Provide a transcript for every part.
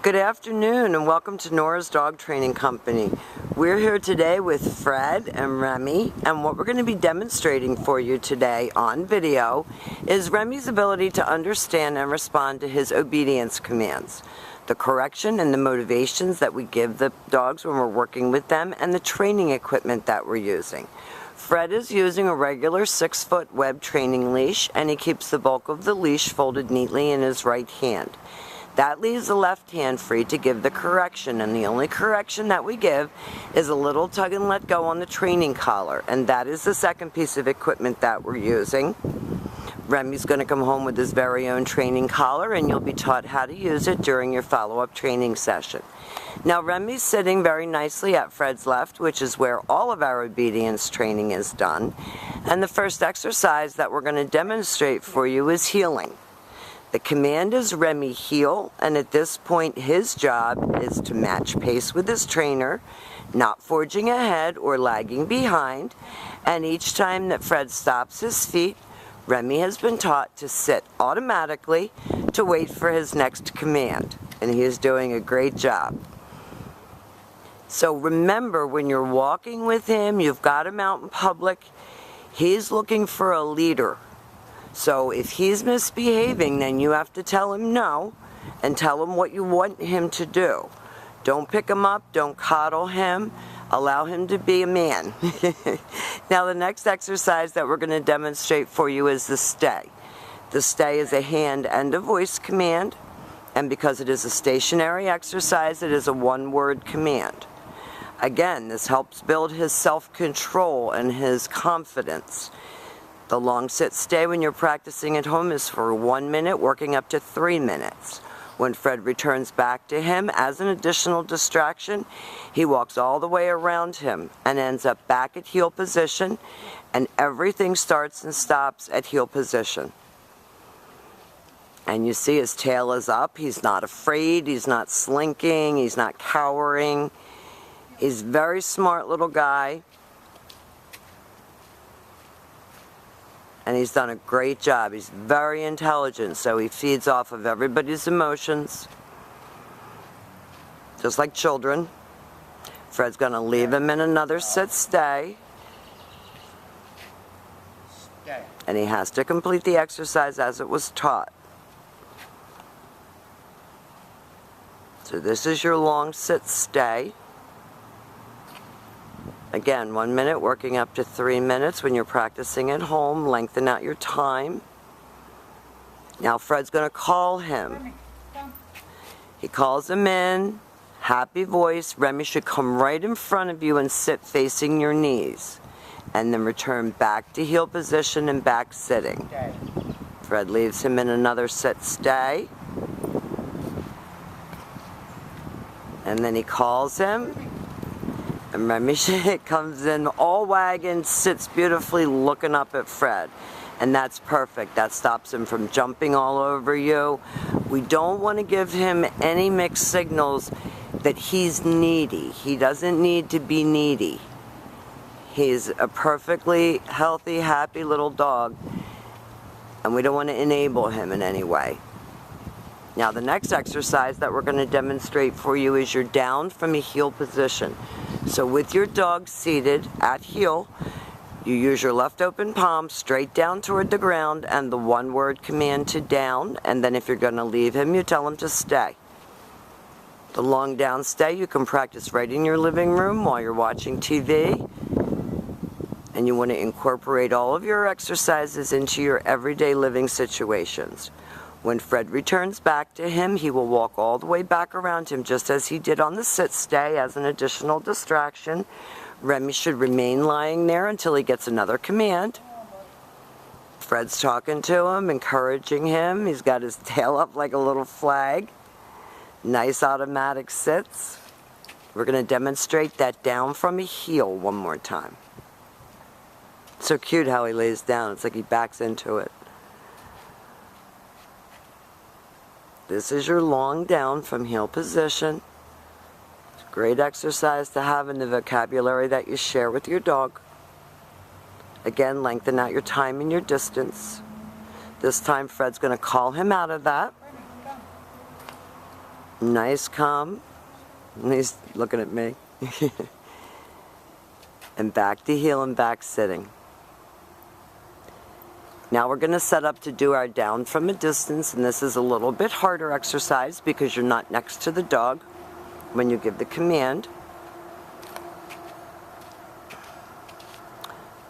Good afternoon and welcome to Nora's Dog Training Company. We're here today with Fred and Remy, and what we're going to be demonstrating for you today on video is Remy's ability to understand and respond to his obedience commands, the correction and the motivations that we give the dogs when we're working with them, and the training equipment that we're using. Fred is using a regular 6-foot web training leash, and he keeps the bulk of the leash folded neatly in his right hand. That leaves the left hand free to give the correction, and the only correction that we give is a little tug and let go on the training collar, and that is the second piece of equipment that we're using. Remy's going to come home with his very own training collar, and you'll be taught how to use it during your follow-up training session. Now Remy's sitting very nicely at Fred's left, which is where all of our obedience training is done, and the first exercise that we're going to demonstrate for you is heeling. The command is Remy heel, and at this point his job is to match pace with his trainer, not forging ahead or lagging behind, and each time that Fred stops his feet, Remy has been taught to sit automatically to wait for his next command, and he is doing a great job. So remember, when you're walking with him, you've got him out in public, he's looking for a leader. So if he's misbehaving, then you have to tell him no and tell him what you want him to do. Don't pick him up, don't coddle him, allow him to be a man. Now the next exercise that we're going to demonstrate for you is the stay. The stay is a hand and a voice command, and because it is a stationary exercise, it is a one-word command. Again, this helps build his self-control and his confidence. The long sit stay when you're practicing at home is for 1 minute, working up to 3 minutes. When Fred returns back to him as an additional distraction, he walks all the way around him and ends up back at heel position, and everything starts and stops at heel position. And you see his tail is up. He's not afraid, he's not slinking, he's not cowering. He's a very smart little guy. And he's done a great job. He's very intelligent, so he feeds off of everybody's emotions, just like children. Fred's going to leave him in another sit-stay. And he has to complete the exercise as it was taught. So this is your long sit-stay. Again, 1 minute, working up to 3 minutes. When you're practicing at home, lengthen out your time. Now Fred's going to call him. He calls him in, happy voice. Remy should come right in front of you and sit facing your knees. And then return back to heel position and back sitting. Fred leaves him in another sit-stay. And then he calls him. And Remy comes in all wagging, sits beautifully looking up at Fred. And that's perfect. That stops him from jumping all over you. We don't want to give him any mixed signals that he's needy. He doesn't need to be needy. He's a perfectly healthy, happy little dog. And we don't want to enable him in any way. Now the next exercise that we're going to demonstrate for you is your down from a heel position. So with your dog seated at heel, you use your left open palm straight down toward the ground and the one-word command to down, and then if you're going to leave him, you tell him to stay. The long down stay you can practice right in your living room while you're watching TV, and you want to incorporate all of your exercises into your everyday living situations. When Fred returns back to him, he will walk all the way back around him just as he did on the sit-stay as an additional distraction. Remy should remain lying there until he gets another command. Fred's talking to him, encouraging him. He's got his tail up like a little flag. Nice automatic sits. We're going to demonstrate that down from a heel one more time. So cute how he lays down. It's like he backs into it. This is your long down from heel position. It's a great exercise to have in the vocabulary that you share with your dog. Again, lengthen out your time and your distance. This time Fred's going to call him out of that. Nice, calm. And he's looking at me. And back to heel and back sitting. Now we're going to set up to do our down from a distance, and this is a little bit harder exercise because you're not next to the dog when you give the command.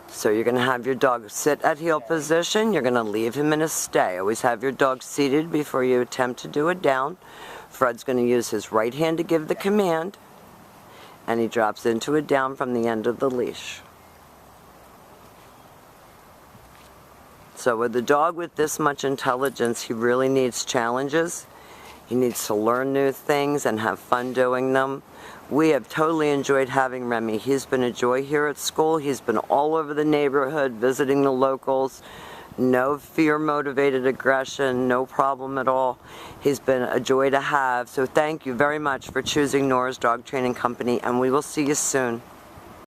So you're going to have your dog sit at heel position. You're going to leave him in a stay. Always have your dog seated before you attempt to do a down. Fred's going to use his right hand to give the command, and he drops into a down from the end of the leash. So with a dog with this much intelligence, he really needs challenges. He needs to learn new things and have fun doing them. We have totally enjoyed having Remy. He's been a joy here at school. He's been all over the neighborhood visiting the locals. No fear-motivated aggression, no problem at all. He's been a joy to have. So thank you very much for choosing Nora's Dog Training Company, and we will see you soon.